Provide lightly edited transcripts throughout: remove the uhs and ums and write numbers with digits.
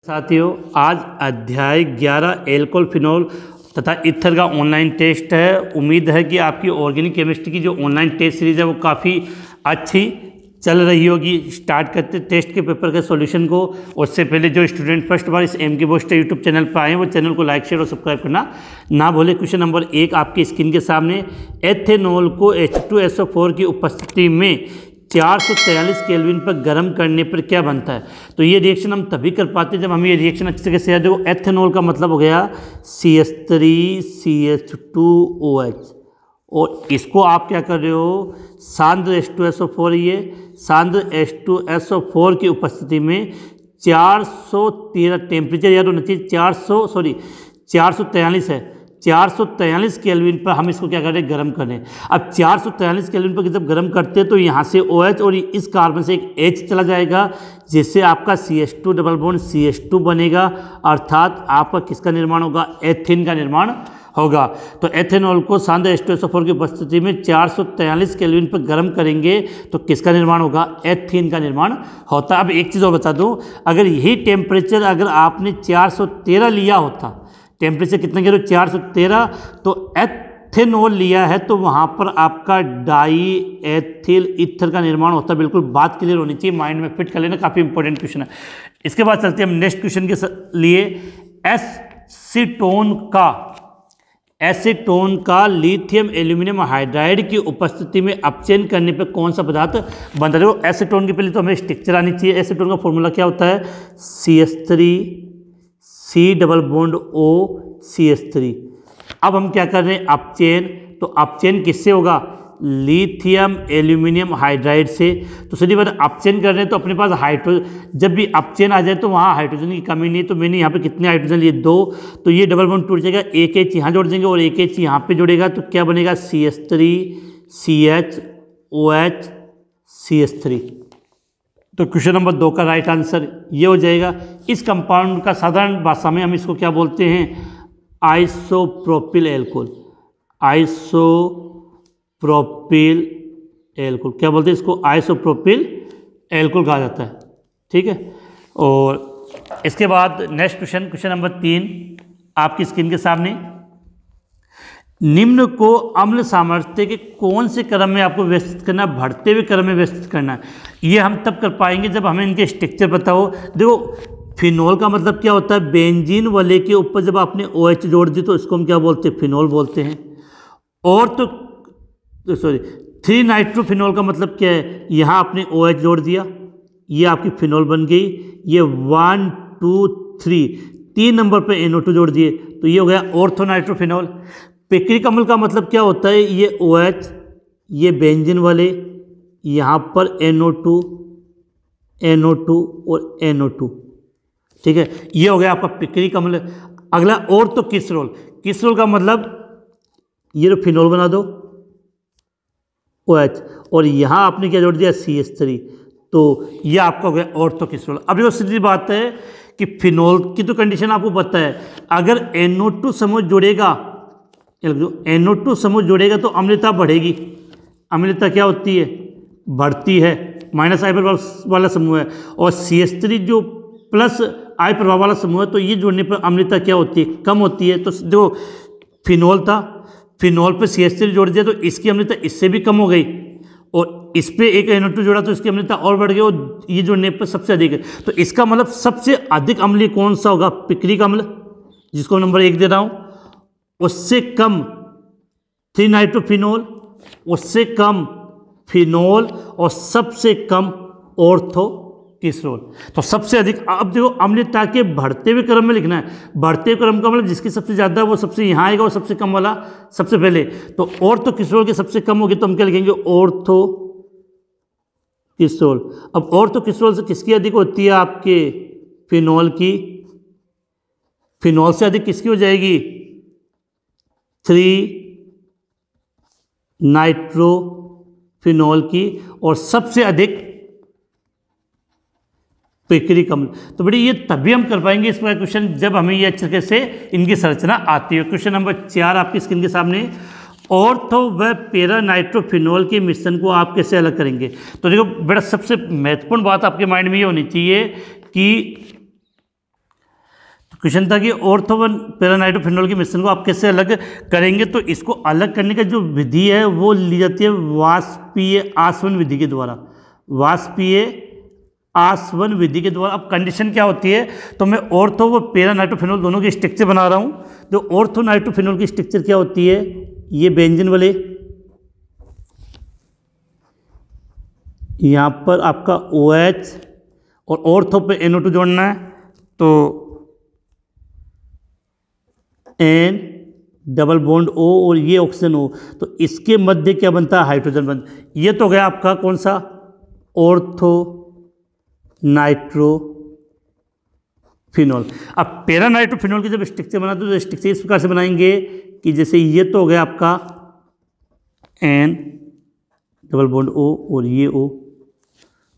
साथियों, आज अध्याय 11 एल्कोहल फिनोल तथा ईथर का ऑनलाइन टेस्ट है। उम्मीद है कि आपकी ऑर्गेनिक केमिस्ट्री की जो ऑनलाइन टेस्ट सीरीज़ है वो काफ़ी अच्छी चल रही होगी। स्टार्ट करते टेस्ट के पेपर के सॉल्यूशन को। उससे पहले जो स्टूडेंट फर्स्ट बार इस एम के बूस्टर यूट्यूब चैनल पर आए वो चैनल को लाइक शेयर और सब्सक्राइब करना ना भूलें। क्वेश्चन नंबर 1 आपकी स्क्रीन के सामने। एथेनॉल को H2SO4 की उपस्थिति में 443 केल्विन पर गर्म करने पर क्या बनता है। तो ये रिएक्शन हम तभी कर पाते हैं जब हम ये रिएक्शन अच्छे तरीके से याद। देखो, एथेनॉल का मतलब हो गया CH3CH2OH, और इसको आप क्या कर रहे हो, सांद्र H2SO4, ये सांद्र H2SO4 की उपस्थिति में 413 टेम्परेचर याद होना चाहिए, 443 है, 443 केल्विन पर हम इसको क्या कर रहे हैं, गर्म कर रहे हैं। अब 443 केल्विन पर जब गर्म करते हैं तो यहाँ से OH और इस कार्बन से एक H चला जाएगा, जिससे आपका CH2 डबल बॉन्ड CH2 बनेगा, अर्थात आपका किसका निर्माण होगा, एथेन का निर्माण होगा। तो एथेनॉल को सांद्र H2SO4 की उपस्थिति में 443 केल्विन पर गर्म करेंगे तो किसका निर्माण होगा, एथेन का निर्माण होता है। अब एक चीज़ और बता दूं, अगर यही टेम्परेचर अगर आपने 413 लिया होता, टेम्परेचर कितना कह रहे हो, 413, तो एथेनॉल लिया है तो वहाँ पर आपका डाई एथिल ईथर का निर्माण होता है। बिल्कुल बात क्लियर होनी चाहिए, माइंड में फिट कर लेना, काफ़ी इंपॉर्टेंट क्वेश्चन है। इसके बाद चलते हैं हम नेक्स्ट क्वेश्चन के लिए। एसीटोन का लिथियम एल्यूमिनियम हाइड्राइड की उपस्थिति में अपचयन करने पर कौन सा पदार्थ बनता है। एसीटोन के पहले तो हमें स्ट्रक्चर आनी चाहिए। एसीटोन का फॉर्मूला क्या होता है, CH3C double bond O CH3। अब हम क्या कर रहे हैं, अपचयन। तो अपचयन किससे होगा, लिथियम एल्यूमिनियम हाइड्राइड से। तो सीधी बात, अपचयन कर रहे हैं तो अपने पास हाइड्रोजन, जब भी अपचयन आ जाए तो वहाँ हाइड्रोजन की कमी नहीं है। तो मैंने यहाँ पे कितने हाइड्रोजन लिए, 2, तो ये डबल बॉन्ड टूट जाएगा, एक H यहाँ जोड़ देंगे और एक H यहाँ पे जुड़ेगा, तो क्या बनेगा, CH3CHOH CH3। तो क्वेश्चन नंबर 2 का राइट आंसर ये हो जाएगा। इस कंपाउंड का साधारण भाषा में हम इसको क्या बोलते हैं, आइसोप्रोपिल एल्कोहल। आइसोप्रोपिल एल्कोहल क्या बोलते हैं इसको, आइसोप्रोपिल एल्कोहल कहा जाता है। ठीक है, और इसके बाद नेक्स्ट क्वेश्चन, क्वेश्चन नंबर 3 आपकी स्क्रीन के सामने। निम्न को अम्ल सामर्थ्य के कौन से क्रम में आपको व्यवस्थित करना है, बढ़ते हुए क्रम में व्यवस्थित करना है। ये हम तब कर पाएंगे जब हमें इनके स्ट्रक्चर पता हो। देखो, फिनोल का मतलब क्या होता है, बेंजीन वाले के ऊपर जब आपने OH जोड़ दी तो इसको हम क्या बोलते हैं, फिनोल बोलते हैं। और तो 3 नाइट्रोफिनोल का मतलब क्या है, यहाँ आपने OH जोड़ दिया, ये आपकी फिनोल बन गई। ये 1 2 3 नंबर पे NO2 जोड़ दिए तो ये हो गया ऑर्थो नाइट्रोफिनोल। पिक्रिक अम्ल का मतलब क्या होता है, ये OH, ये बेंजीन वाले, यहाँ पर NO2 और NO2। ठीक है, ये हो गया आपका पिक्रिक अम्ल। अगला ऑर्थो किसरोल। किसरोल का मतलब ये जो फिनोल बना दो OH, और यहाँ आपने क्या जोड़ दिया, CH3, तो ये आपका हो गया ऑर्थो किसरोल। अब ये सीधी बात है कि फिनोल की तो कंडीशन आपको पता है, अगर NO2 समूह जुड़ेगा, NO2 समूह जुड़ेगा तो अम्लता बढ़ेगी। अम्लता क्या होती है, बढ़ती है, माइनस आई प्रभाव वाला समूह है। और CH3 जो प्लस आई प्रभाव वाला समूह है, तो ये जुड़ने पर अम्लता क्या होती है, कम होती है। तो जो फिनोल था, फिनोल पे CH3 जोड़ दिया तो इसकी अम्लता इससे भी कम हो गई, और इस पे एक NO2 जोड़ा तो इसकी अम्लता और बढ़ गई, और ये जुड़ने पर सबसे अधिक है। तो इसका मतलब सबसे अधिक अम्लीय कौन सा होगा, पिक्रिक अम्ल, जिसको नंबर 1 दे रहा हूँ। उससे कम 3 नाइट्रोफिनोल, उससे कम फिनोल, और सबसे कम ऑर्थो किसरोल। तो सबसे अधिक, अब देखो अम्लता के बढ़ते हुए क्रम में लिखना है। बढ़ते हुए क्रम का मतलब जिसकी सबसे ज़्यादा वो सबसे यहाँ आएगा, और सबसे कम वाला सबसे पहले। तो ऑर्थो किसरोल के सबसे कम होगी तो हम क्या लिखेंगे, ऑर्थो किसरोल। अब ऑर्थो किसरोल से किसकी अधिक होती है, आपके फिनोल की। फिनोल से अधिक किसकी हो जाएगी, 3 नाइट्रोफिनोल की, और सबसे अधिक पिक्रिक अम्ल। तो बड़ी ये तभी हम कर पाएंगे इस प्रकार क्वेश्चन जब हमें ये अच्छे से इनकी संरचना आती है। क्वेश्चन नंबर 4 आपकी स्क्रीन के सामने। ऑर्थो व पैरा नाइट्रोफिनोल के मिश्रण को आप कैसे अलग करेंगे। तो देखो बेटा, सबसे महत्वपूर्ण बात आपके माइंड में ये होनी चाहिए कि क्वेश्चन था कि ऑर्थो वन पैरा नाइट्रोफिनोल के मिश्रण को आप कैसे अलग करेंगे। तो इसको अलग करने का जो विधि है वो ली जाती है वाष्पीय आसवन विधि के द्वारा, वाष्पीय आसवन विधि के द्वारा। अब कंडीशन क्या होती है, तो मैं ऑर्थो व पैरा नाइट्रोफिनोल दोनों की स्ट्रक्चर बना रहा हूँ। जो ऑर्थो नाइट्रोफिनोल की स्ट्रक्चर क्या होती है, ये बेंजीन वाले, यहाँ पर आपका OH और ऑर्थो पे NO2 जोड़ना है, तो N डबल बॉन्ड O और ये ऑक्सीजन O, तो इसके मध्य क्या बनता है, हाइड्रोजन बंध। ये तो गया आपका कौन सा, ऑर्थो नाइट्रोफिनोल। अब पैरा नाइट्रोफिनोल की जब स्ट्रक्चर बनाते हैं तो स्ट्रक्चर इस प्रकार से बनाएंगे कि जैसे ये तो हो गया आपका N डबल बॉन्ड O और ये O,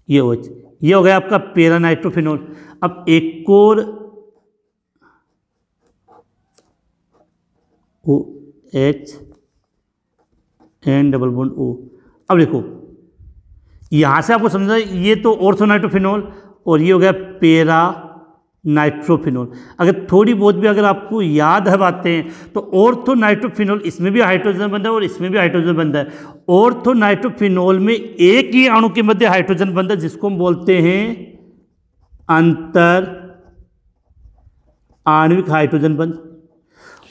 ये OH, ये हो गया आपका पैरा नाइट्रोफिनोल। अब एक और OH N double bond O। अब देखो यहाँ से आपको समझा, ये तो ऑर्थो नाइट्रोफिनोल और ये हो गया पैरा नाइट्रोफिनोल। अगर थोड़ी बहुत भी अगर आपको याद है बातें, तो ऑर्थो नाइट्रोफिनोल इसमें भी हाइड्रोजन बंध है और इसमें भी हाइड्रोजन बंध है। ऑर्थो नाइट्रोफिनोल में एक ही अणु के मध्य हाइड्रोजन बंध है जिसको हम बोलते हैं अंतर आणविक हाइड्रोजन बंध,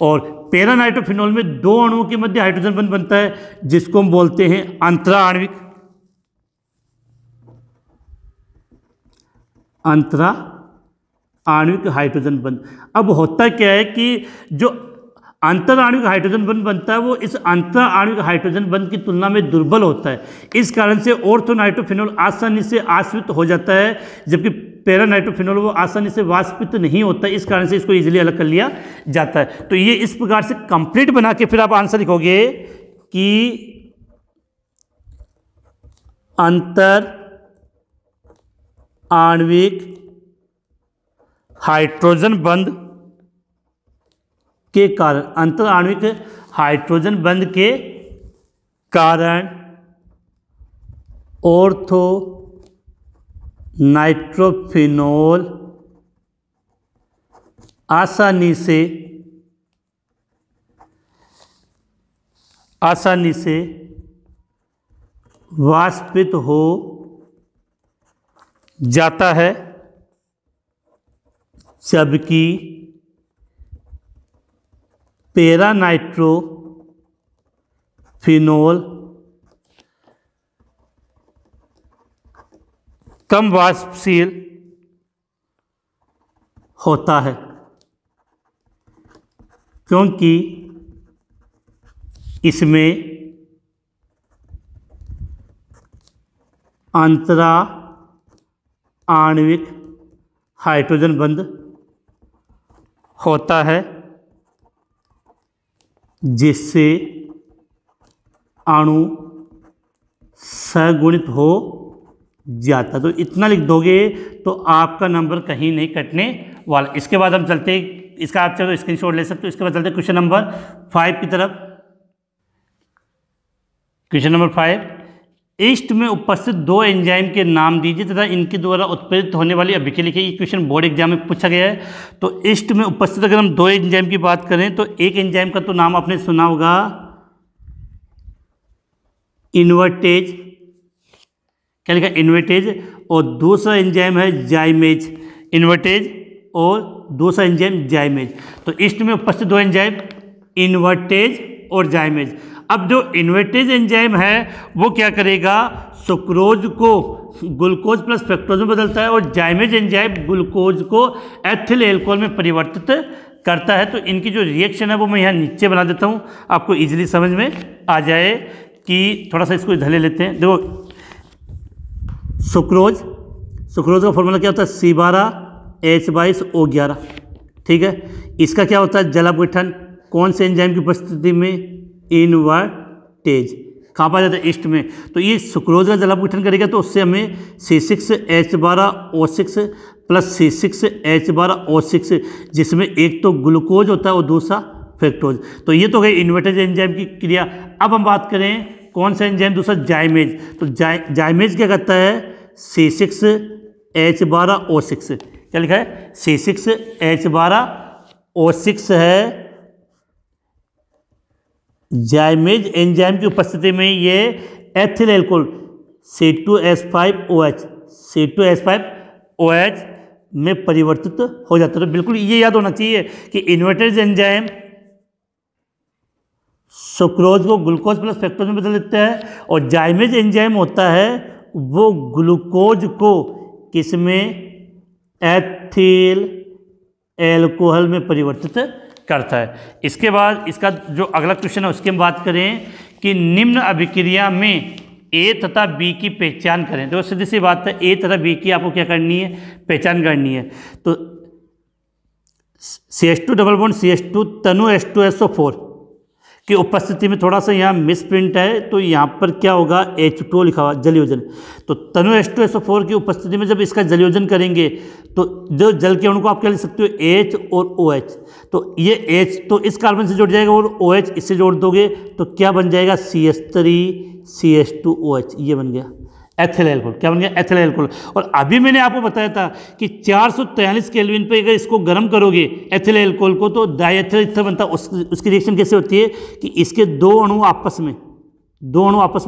और पैरा नाइट्रोफिनोल में दो अणुओं के मध्य हाइड्रोजन बंध बनता है जिसको हम बोलते हैं अंतरा आणविक हाइड्रोजन बंध। अब होता क्या है कि जो अंतर आणविक हाइड्रोजन बंध बनता है वो इस अंतर आणविक हाइड्रोजन बंध की तुलना में दुर्बल होता है। इस कारण से ऑर्थो नाइट्रोफिनोल आसानी से आश्रित हो जाता है, जबकि पैरा नाइट्रोफिनोल वो आसानी से वाष्पित नहीं होता है। इस कारण से इसको इजीली अलग कर लिया जाता है। तो ये इस प्रकार से कंप्लीट बना के फिर आप आंसर लिखोगे कि अंतर आणविक हाइड्रोजन बंध के कारण, अंतर आणविक हाइड्रोजन बंध के कारण ऑर्थो नाइट्रोफिनोल आसानी से वाष्पित हो जाता है, जबकि पैरा नाइट्रोफिनोल कम वाष्पशील होता है, क्योंकि इसमें अंतरा आणविक हाइड्रोजन बंध होता है, जिससे अणु सगुणित हो जाता। तो इतना लिख दोगे तो आपका नंबर कहीं नहीं कटने वाला। इसके बाद हम चलते, इसका आप चलो स्क्रीनशॉट ले सकते हो। इसके बाद चलते क्वेश्चन नंबर 5 की तरफ। क्वेश्चन नंबर 5, ईस्ट में उपस्थित दो एंजाइम के नाम दीजिए तथा इनके द्वारा उत्प्रेरित होने वाली अभिक्रिया लिखिए। ये क्वेश्चन बोर्ड एग्जाम में पूछा गया है। तो ईस्ट में उपस्थित अगर हम दो एंजाइम की बात करें तो एक एंजाइम का तो नाम आपने सुना होगा इन्वर्टेज, क्या लिखा, इन्वर्टेज, और दूसरा एंजाइम है जाइमेज। इन्वर्टेज और दूसरा एंजाइम जाइमेज। तो ईस्ट में उपस्थित दो एंजाइम इन्वर्टेज और जाइमेज। अब जो इन्वर्टेज एंजाइम है वो क्या करेगा, सुक्रोज को ग्लूकोज प्लस फ्रक्टोज में बदलता है, और जाइमेज एंजाइम ग्लूकोज को एथिल एल्कोहल में परिवर्तित करता है। तो इनकी जो रिएक्शन है वो मैं यहाँ नीचे बना देता हूँ, आपको इजीली समझ में आ जाए कि थोड़ा सा इसको इधर ले लेते हैं। देखो सुक्रोज का फॉर्मूला क्या होता है, C12H22O11, ठीक है। इसका क्या होता है, जलापगठन कौन से एंजाइम की उपस्थिति में, इन्वर्टेज। कहाँ पाया जाता है, ईस्ट में। तो ये सुक्रोज का जलापगठन करेगा तो उससे हमें C6H12O6 प्लस C6H12O6, जिसमें एक तो ग्लूकोज होता है और दूसरा फ्रक्टोज। तो ये तो गई इन्वर्टेज एंजाइम की क्रिया। अब हम बात करें कौन सा एंजाइम, दूसरा जाइमेज। तो जाइमेज क्या करता है, C6H12O6, क्या लिखा है, C6H12 O6 है, जाइमेज एंजाइम की उपस्थिति में ये एथिल एल्कोहल C2H5OH C2H5OH में परिवर्तित हो जाता है। तो बिल्कुल ये याद होना चाहिए कि इन्वर्टेज एंजाइम सुक्रोज को ग्लूकोज प्लस फ्रक्टोज में बदल देता है, और जाइमेज एंजाइम होता है वो ग्लूकोज को किसमें, एथिल एल्कोहल में परिवर्तित करता है। इसके बाद इसका जो अगला क्वेश्चन है उसकी हम बात करें कि निम्न अभिक्रिया में ए तथा बी की पहचान करें। तो सीधी सी बात है, ए तथा बी की आपको क्या करनी है, पहचान करनी है। तो CH2 डबल बॉन्ड CH2 तनु H2SO4 की उपस्थिति में थोड़ा सा यहाँ मिसप्रिंट है, तो यहाँ पर क्या होगा, H2O लिखा हुआ जलयोजन। तो तनु H2SO4 की उपस्थिति में जब इसका जलयोजन करेंगे तो जो जल के अणु को आप क्या लिख सकते हो, H और OH। तो ये H तो इस कार्बन से जुड़ जाएगा और OH इससे जोड़ दोगे तो क्या बन जाएगा, CH3CH2OH, ये बन गया एथिल एल्कोहल। क्या बन गया, एथिल एल्कोहल। और अभी मैंने आपको बताया था कि 443 केल्विन पे अगर इसको गर्म करोगे एथिल एल्कोहल को तो डाइएथिल ईथर बनता है। उसकी रिएक्शन कैसे होती है कि इसके दो अणु आपस में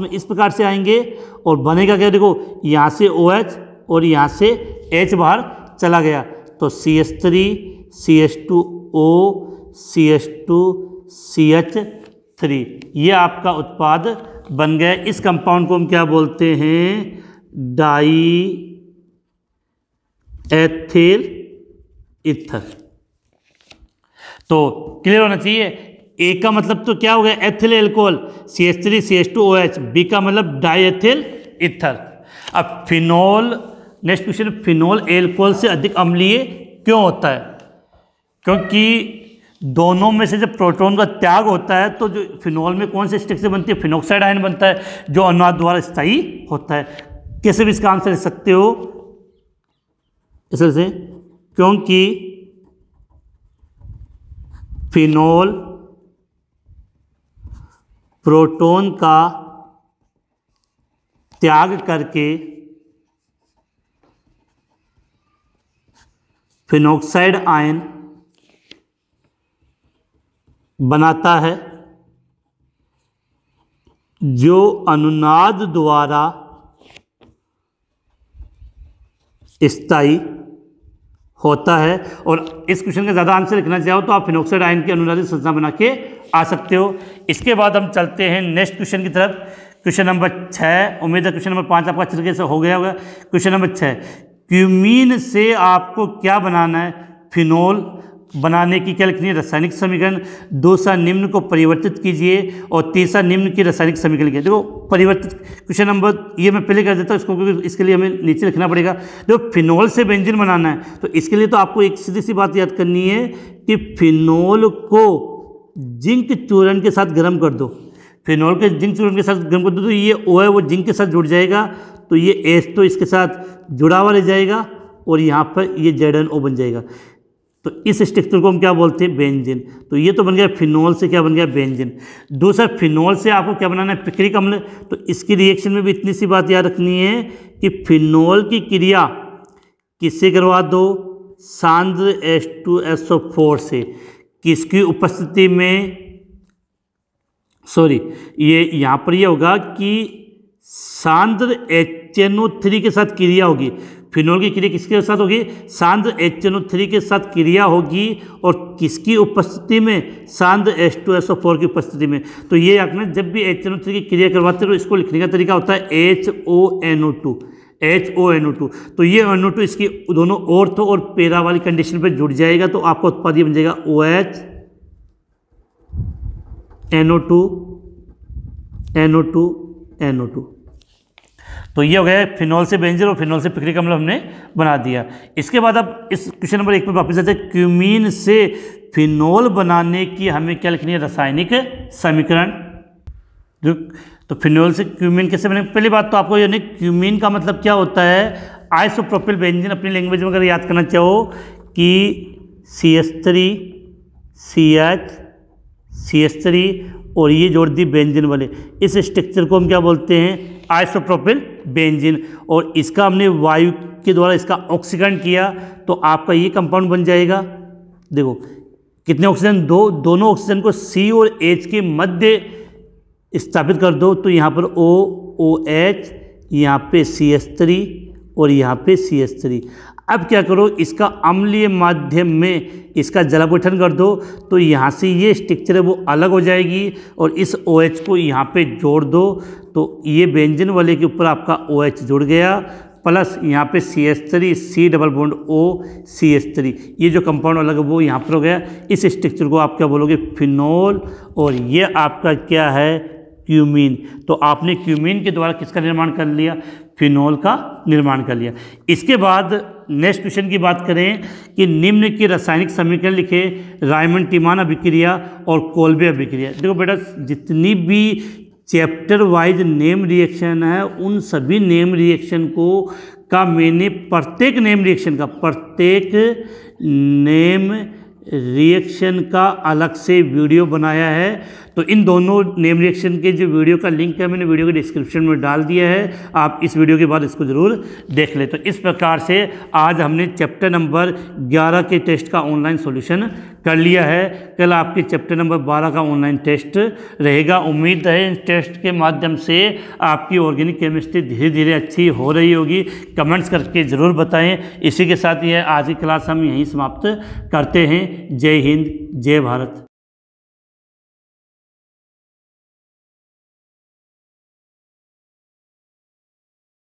इस प्रकार से आएंगे और बनेगा क्या, देखो यहाँ से OH और यहाँ से H बाहर चला गया तो CH3CH2O CH2CH3 ये आपका उत्पाद बन गया। इस कंपाउंड को हम क्या बोलते हैं, डाई एथिल ईथर। तो क्लियर होना चाहिए, ए का मतलब तो क्या हो गया, एथिल एल्कोहल CH3CH2OH, बी का मतलब डाई एथिल ईथर। अब phenol, next question, phenol alcohol से अधिक अम्लीय क्यों होता है? क्योंकि दोनों में से जब प्रोटॉन का त्याग होता है तो जो फिनोल में कौन से स्ट्रक्चर बनती है, फिनोक्साइड आयन बनता है जो अनुनाद द्वारा स्थायी होता है। कैसे भी इसका आंसर लिख सकते हो इस तरह से, क्योंकि फिनोल प्रोटॉन का त्याग करके फिनोक्साइड आयन बनाता है जो अनुनाद द्वारा स्थायी होता है। और इस क्वेश्चन का ज़्यादा आंसर लिखना चाहो तो आप फिनोक्साइड आयन की अनुनादित संरचना बना के आ सकते हो। इसके बाद हम चलते हैं नेक्स्ट क्वेश्चन की तरफ, क्वेश्चन नंबर 6। उम्मीद है क्वेश्चन नंबर 5 आपका अच्छे तरीके से हो गया होगा। क्वेश्चन नंबर 6, क्यूमीन से आपको क्या बनाना है, फिनोल बनाने की क्या लिखनी है, रासायनिक समीकरण। दूसरा, निम्न को परिवर्तित कीजिए, और तीसरा, निम्न की रासायनिक समीकरण लिखिए। देखो परिवर्तित क्वेश्चन नंबर ये मैं पहले कर देता हूँ इसको, क्योंकि इसके लिए हमें नीचे लिखना पड़ेगा। देखो फिनोल से बेंजीन बनाना है तो इसके लिए तो आपको एक सीधी सी बात याद करनी है कि फिनोल को जिंक चूर्ण के साथ गर्म कर दो। फिनोल के जिंक चूर्ण के साथ गर्म कर दो तो ये O है वो जिंक के साथ जुड़ जाएगा, तो ये H तो इसके साथ जुड़ा हुआ रह जाएगा और यहाँ पर ये ZnO बन जाएगा। तो इस स्ट्रक्चर को हम क्या बोलते हैं, बेंजीन। तो ये तो बन गया फिनोल से क्या बन गया, बेंजीन। दूसरा, फिनोल से आपको क्या बनाना है, पिक्रिक अम्ल। तो इसकी रिएक्शन में भी इतनी सी बात याद रखनी है कि फिनोल की क्रिया किससे करवा दो, सांद्र H2SO4 से। किसकी उपस्थिति में, सॉरी ये यहाँ पर ये होगा कि सांद्र HNO3 के साथ क्रिया होगी। फिनोल की क्रिया किसके साथ होगी, सांद्र HNO3 के साथ क्रिया होगी, और किसकी उपस्थिति में, सांद्र H2SO4 की उपस्थिति में। तो ये रखना, जब भी HNO3 की क्रिया करवाते हो इसको लिखने का तरीका होता है HONO2। तो ये NO2 इसकी दोनों ऑर्थो और पैरा वाली कंडीशन पर जुड़ जाएगा तो आपका उत्पाद ये बन जाएगा OH NO2। तो ये हो गया फिनोल से बेंजीन और फिनोल से पिक्रिक अम्ल हमने बना दिया। इसके बाद अब इस क्वेश्चन नंबर 1 में वापस आते हैं, क्यूमीन से फिनोल बनाने की हमें क्या लिखनी है, रासायनिक समीकरण। जो तो फिनोल से क्यूमीन कैसे बने, पहली बात तो आपको यानी क्यूमीन का मतलब क्या होता है, आइसोप्रोपिल बेंजीन। अपनी लैंग्वेज में अगर याद करना चाहो कि CH3 और ये जोड़ दी बेंजीन वाले, इस स्ट्रक्चर को हम क्या बोलते हैं, आइसोप्रोपिल बेंजीन। और इसका हमने वायु के द्वारा इसका ऑक्सीकरण किया तो आपका ये कंपाउंड बन जाएगा। देखो कितने ऑक्सीजन, दो, दोनों ऑक्सीजन को C और H के मध्य स्थापित कर दो तो यहाँ पर OOH, यहाँ पे CH3 और यहाँ पे CH3। अब क्या करो, इसका अम्लीय माध्यम में इसका जलापठन कर दो तो यहाँ से ये स्ट्रक्चर है वो अलग हो जाएगी और इस OH को यहाँ पे जोड़ दो तो ये बेंजीन वाले के ऊपर आपका OH जुड़ गया, प्लस यहाँ पे CH3, C double bond O CH3, ये जो कंपाउंड अलग है वो यहाँ पर हो गया। इस स्ट्रक्चर को आप क्या बोलोगे, फिनोल, और ये आपका क्या है, क्यूमीन। तो आपने क्यूमीन के द्वारा किसका निर्माण कर लिया, फिनोल का निर्माण कर लिया। इसके बाद नेक्स्ट क्वेश्चन की बात करें कि निम्न के रासायनिक समीकरण लिखे, रायमंड टिमान अभिक्रिया और कोल्बे अभिक्रिया। देखो बेटा, जितनी भी चैप्टर वाइज नेम रिएक्शन है उन सभी नेम रिएक्शन को का मैंने प्रत्येक नेम रिएक्शन का अलग से वीडियो बनाया है। तो इन दोनों नेम रिएक्शन के जो वीडियो का लिंक है मैंने वीडियो के डिस्क्रिप्शन में डाल दिया है, आप इस वीडियो के बाद इसको ज़रूर देख लें। तो इस प्रकार से आज हमने चैप्टर नंबर 11 के टेस्ट का ऑनलाइन सॉल्यूशन कर लिया है। कल आपके चैप्टर नंबर 12 का ऑनलाइन टेस्ट रहेगा। उम्मीद है इस टेस्ट के माध्यम से आपकी ऑर्गेनिक केमिस्ट्री धीरे धीरे अच्छी हो रही होगी। कमेंट्स करके ज़रूर बताएं। इसी के साथ यह आज की क्लास हम यहीं समाप्त करते हैं। जय हिंद, जय भारत।